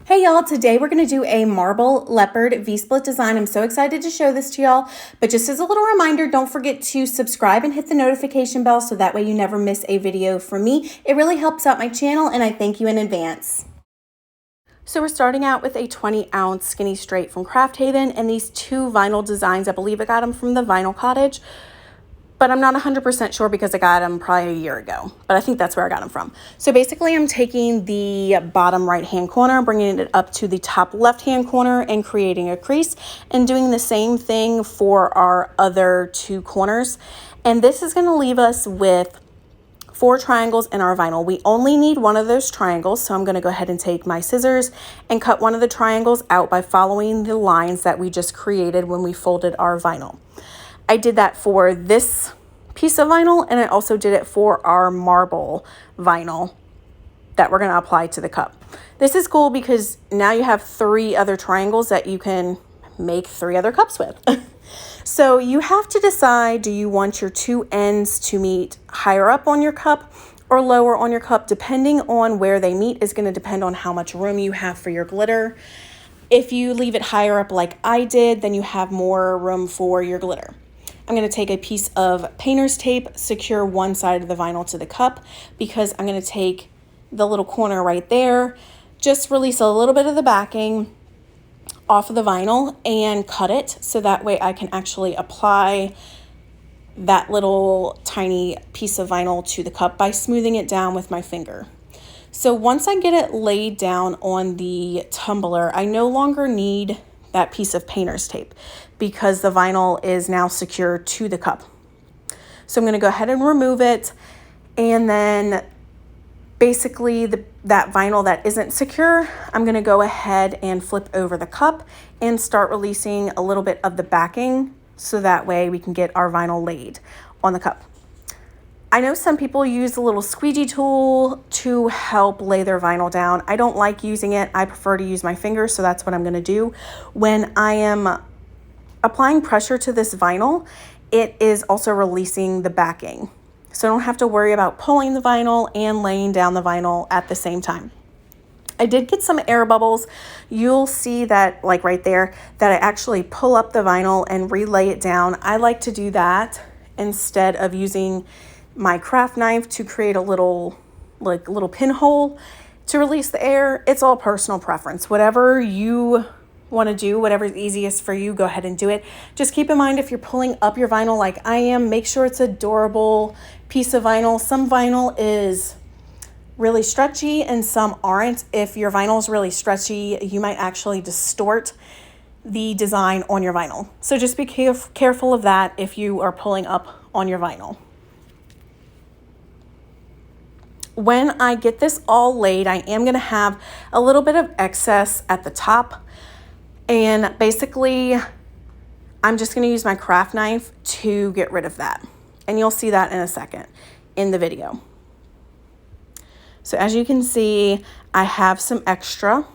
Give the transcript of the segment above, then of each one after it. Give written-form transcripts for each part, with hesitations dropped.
Hey y'all, today we're going to do a marble leopard V-split design. I'm so excited to show this to y'all, but just as a little reminder, don't forget to subscribe and hit the notification bell so that way you never miss a video from me. It really helps out my channel and I thank you in advance. So we're starting out with a 20-ounce skinny straight from Craft Haven and these two vinyl designs. I believe I got them from the Vinyl Cottage, but I'm not 100% sure because I got them probably a year ago, but I think that's where I got them from. So basically I'm taking the bottom right-hand corner, bringing it up to the top left-hand corner and creating a crease and doing the same thing for our other two corners. And this is gonna leave us with 4 triangles in our vinyl. We only need one of those triangles, so I'm gonna go ahead and take my scissors and cut one of the triangles out by following the lines that we just created when we folded our vinyl. I did that for this piece of vinyl and I also did it for our marble vinyl that we're going to apply to the cup. This is cool because now you have 3 other triangles that you can make 3 other cups with. So you have to decide, do you want your 2 ends to meet higher up on your cup or lower on your cup? Depending on where they meet is going to depend on how much room you have for your glitter. If you leave it higher up like I did, then you have more room for your glitter. I'm going to take a piece of painter's tape, secure one side of the vinyl to the cup because I'm going to take the little corner right there, just release a little bit of the backing off of the vinyl and cut it so that way I can actually apply that little tiny piece of vinyl to the cup by smoothing it down with my finger. So once I get it laid down on the tumbler, I no longer need that piece of painter's tape because the vinyl is now secure to the cup. So I'm going to go ahead and remove it, and then basically that vinyl that isn't secure, I'm going to go ahead and flip over the cup and start releasing a little bit of the backing so that way we can get our vinyl laid on the cup. I know some people use a little squeegee tool to help lay their vinyl down. I don't like using it. I prefer to use my fingers, so that's what I'm going to do. When I am applying pressure to this vinyl, it is also releasing the backing. So I don't have to worry about pulling the vinyl and laying down the vinyl at the same time. I did get some air bubbles. You'll see that, like right there, that I actually pull up the vinyl and relay it down. I like to do that instead of using my craft knife to create a little pinhole to release the air. It's all personal preference. Whatever you want to do, whatever's easiest for you, go ahead and do it. Just keep in mind if you're pulling up your vinyl like I am, make sure it's a durable piece of vinyl. Some vinyl is really stretchy and some aren't. If your vinyl is really stretchy, you might actually distort the design on your vinyl. So just be careful of that if you are pulling up on your vinyl. When I get this all laid, I am going to have a little bit of excess at the top. And basically, I'm just going to use my craft knife to get rid of that. And you'll see that in a second in the video. So as you can see, I have some extra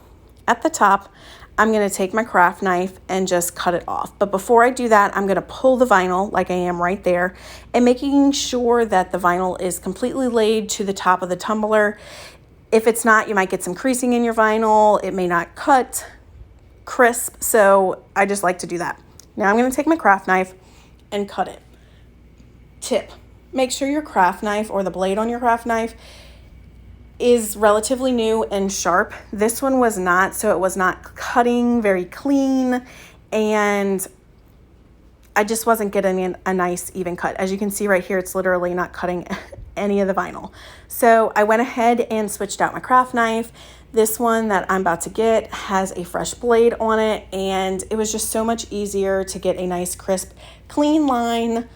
at the top. I'm going to take my craft knife and just cut it off. But before I do that, I'm going to pull the vinyl like I am right there and making sure that the vinyl is completely laid to the top of the tumbler. If it's not, you might get some creasing in your vinyl. It may not cut crisp, so I just like to do that. Now I'm going to take my craft knife and cut it. Tip: make sure your craft knife or the blade on your craft knife is relatively new and sharp. This one was not, so it was not cutting very clean, and I just wasn't getting a nice even cut. As you can see right here, it's literally not cutting any of the vinyl. So I went ahead and switched out my craft knife. This one that I'm about to get has a fresh blade on it, and it was just so much easier to get a nice crisp clean line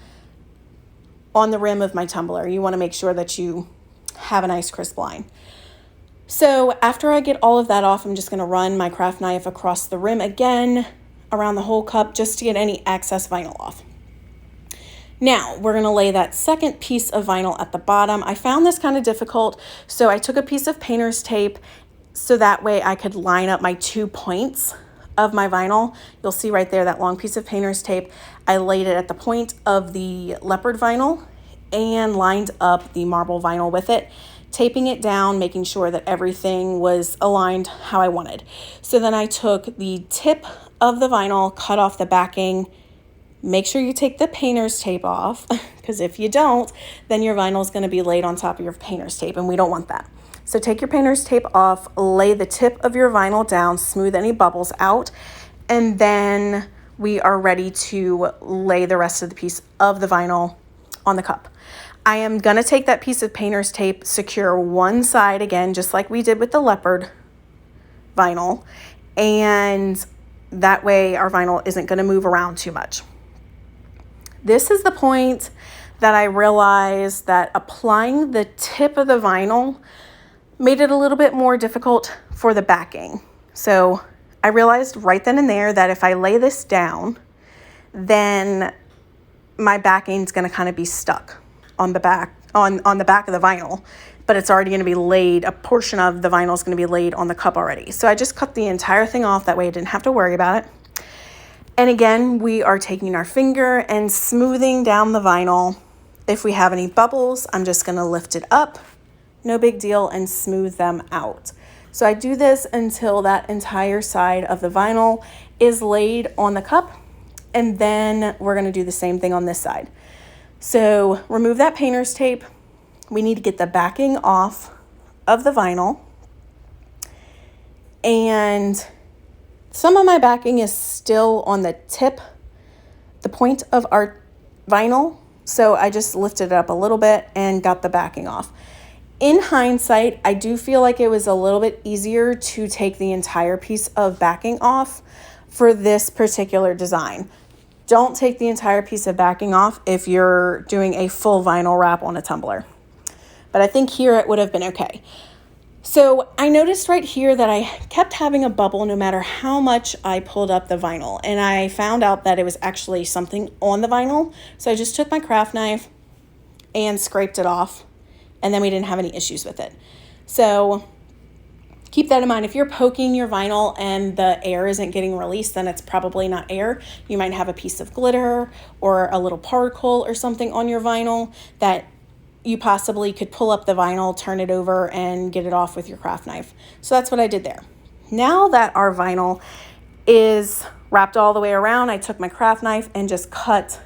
on the rim of my tumbler. You want to make sure that you have a nice crisp line. So after I get all of that off, I'm just going to run my craft knife across the rim again around the whole cup just to get any excess vinyl off. Now we're going to lay that second piece of vinyl at the bottom. I found this kind of difficult, so I took a piece of painter's tape so that way I could line up my 2 points of my vinyl. You'll see right there that long piece of painter's tape. I laid it at the point of the leopard vinyl and lined up the marble vinyl with it taping it down, making sure that everything was aligned how I wanted. So then I took the tip of the vinyl, cut off the backing. Make sure you take the painter's tape off, because if you don't, then your vinyl is going to be laid on top of your painter's tape, and we don't want that. So take your painter's tape off, lay the tip of your vinyl down, smooth any bubbles out, and then we are ready to lay the rest of the piece of the vinyl on the cup. I am going to take that piece of painter's tape, secure one side again, just like we did with the Leopard vinyl, and that way our vinyl isn't going to move around too much. This is the point that I realized that applying the tip of the vinyl made it a little bit more difficult for the backing. So I realized right then and there that if I lay this down, then my backing is going to kind of be stuck on the back on the back of the vinyl, but it's already going to be laid. A portion of the vinyl is going to be laid on the cup already. So I just cut the entire thing off. That way I didn't have to worry about it. And again, we are taking our finger and smoothing down the vinyl. If we have any bubbles, I'm just going to lift it up, no big deal, and smooth them out. So I do this until that entire side of the vinyl is laid on the cup, and then we're going to do the same thing on this side. So remove that painter's tape. We need to get the backing off of the vinyl, and some of my backing is still on the tip, the point of our vinyl. So I just lifted it up a little bit and got the backing off. In hindsight, I do feel like it was a little bit easier to take the entire piece of backing off for this particular design. Don't take the entire piece of backing off if you're doing a full vinyl wrap on a tumbler. But I think here it would have been okay. So I noticed right here that I kept having a bubble no matter how much I pulled up the vinyl, and I found out that it was actually something on the vinyl. So I just took my craft knife and scraped it off, and then we didn't have any issues with it. So keep that in mind. If you're poking your vinyl and the air isn't getting released, then it's probably not air. You might have a piece of glitter or a little particle or something on your vinyl that you possibly could pull up the vinyl, turn it over, and get it off with your craft knife. So that's what I did there. Now that our vinyl is wrapped all the way around, I took my craft knife and just cut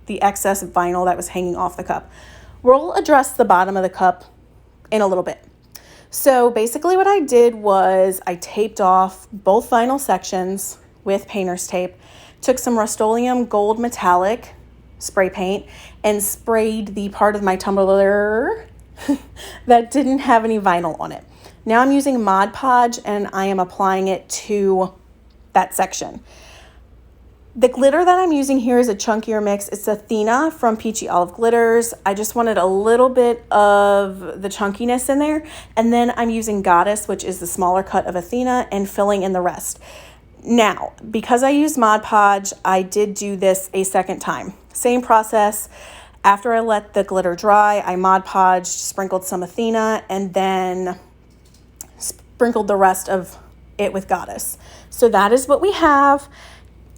the excess vinyl that was hanging off the cup. We'll address the bottom of the cup in a little bit. So basically what I did was I taped off both vinyl sections with painter's tape, took some Rust-Oleum Gold Metallic spray paint and sprayed the part of my tumbler that didn't have any vinyl on it. Now I'm using Mod Podge and I am applying it to that section. The glitter that I'm using here is a chunkier mix. It's Athena from Peachy Olive Glitters. I just wanted a little bit of the chunkiness in there. And then I'm using Goddess, which is the smaller cut of Athena, and filling in the rest. Now, because I used Mod Podge, I did do this a second time. Same process. After I let the glitter dry, I Mod Podged, sprinkled some Athena, and then sprinkled the rest of it with Goddess. So that is what we have.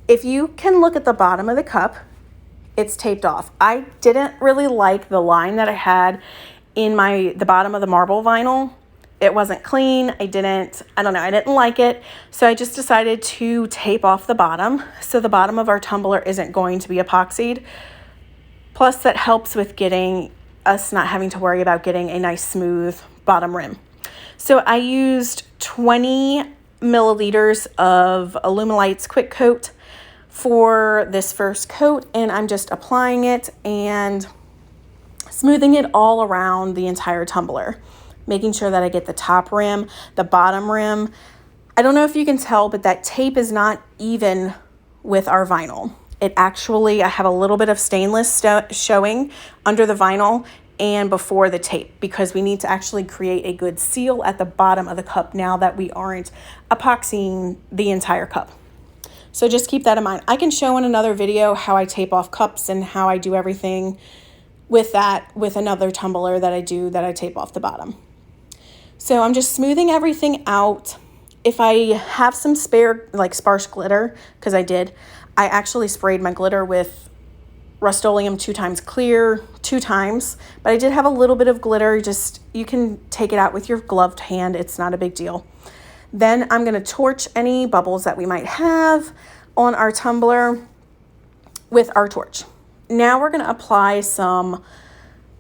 If you can look at the bottom of the cup, it's taped off. I didn't really like the line that I had in the bottom of the marble vinyl. It wasn't clean. I didn't like it. So I just decided to tape off the bottom. So the bottom of our tumbler isn't going to be epoxied. Plus that helps with getting us not having to worry about getting a nice smooth bottom rim. So I used 20 milliliters of Alumilite's Quick Coat for this first coat, and I'm just applying it and smoothing it all around the entire tumbler, making sure that I get the top rim, the bottom rim. I don't know if you can tell, but that tape is not even with our vinyl. It actually, I have a little bit of stainless showing under the vinyl and before the tape, because we need to actually create a good seal at the bottom of the cup now that we aren't epoxying the entire cup. So just keep that in mind. I can show in another video how I tape off cups and how I do everything with that, with another tumbler that I tape off the bottom. So I'm just smoothing everything out. If I have some spare, like sparse glitter, because I did, I actually sprayed my glitter with Rust-Oleum 2 times clear 2 times, but I did have a little bit of glitter. Just, you can take it out with your gloved hand. It's not a big deal. Then I'm going to torch any bubbles that we might have on our tumbler with our torch. Now we're going to apply some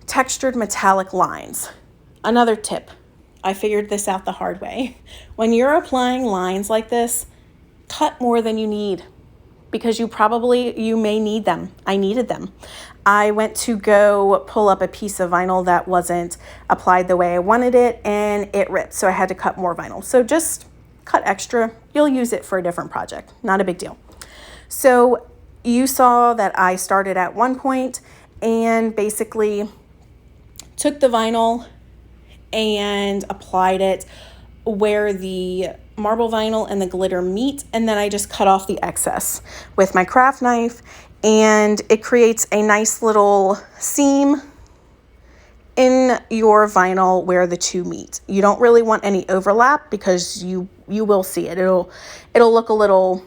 textured metallic lines. Another tip, I figured this out the hard way. When you're applying lines like this, cut more than you need, because you may need them. I needed them. I went to go pull up a piece of vinyl that wasn't applied the way I wanted it, and it ripped, so I had to cut more vinyl. So just cut extra. You'll use it for a different project. Not a big deal. So you saw that I started at one point and basically took the vinyl and applied it where the marble vinyl and the glitter meet, and then I just cut off the excess with my craft knife, and it creates a nice little seam in your vinyl where the two meet. You don't really want any overlap because you will see it. It'll look a little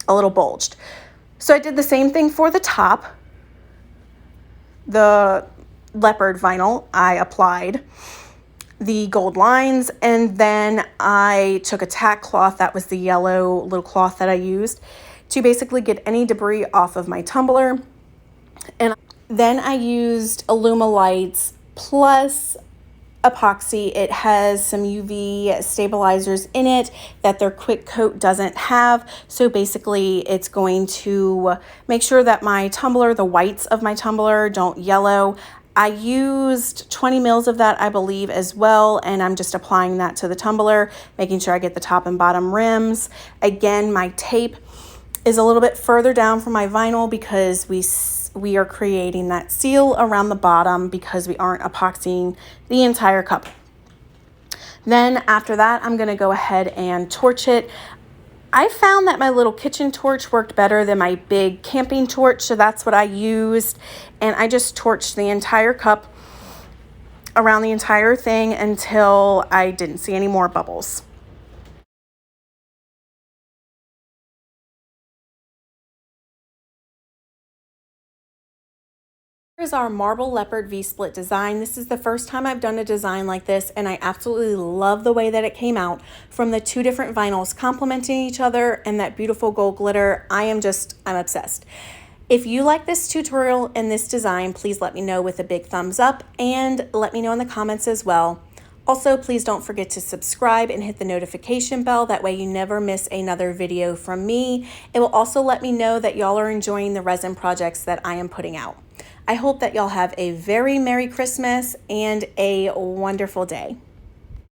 bulged. So I did the same thing for the top. The Leopard vinyl, I applied the gold lines, and then I took a tack cloth, that was the yellow little cloth that I used, to basically get any debris off of my tumbler. And then I used Alumilite plus epoxy. It has some UV stabilizers in it that their quick coat doesn't have. So basically it's going to make sure that my tumbler, the whites of my tumbler, don't yellow. I used 20 mils of that, I believe, as well, and I'm just applying that to the tumbler, making sure I get the top and bottom rims. Again, my tape is a little bit further down from my vinyl because we are creating that seal around the bottom because we aren't epoxying the entire cup. Then after that, I'm going to go ahead and torch it. I found that my little kitchen torch worked better than my big camping torch, so that's what I used. And I just torched the entire cup around the entire thing until I didn't see any more bubbles. Here's our marble leopard V-split design. This is the first time I've done a design like this, and I absolutely love the way that it came out from the two different vinyls complementing each other and that beautiful gold glitter. I'm obsessed. If you like this tutorial and this design, please let me know with a big thumbs up, and let me know in the comments as well. Also, please don't forget to subscribe and hit the notification bell. That way you never miss another video from me. It will also let me know that y'all are enjoying the resin projects that I am putting out. I hope that y'all have a very Merry Christmas and a wonderful day.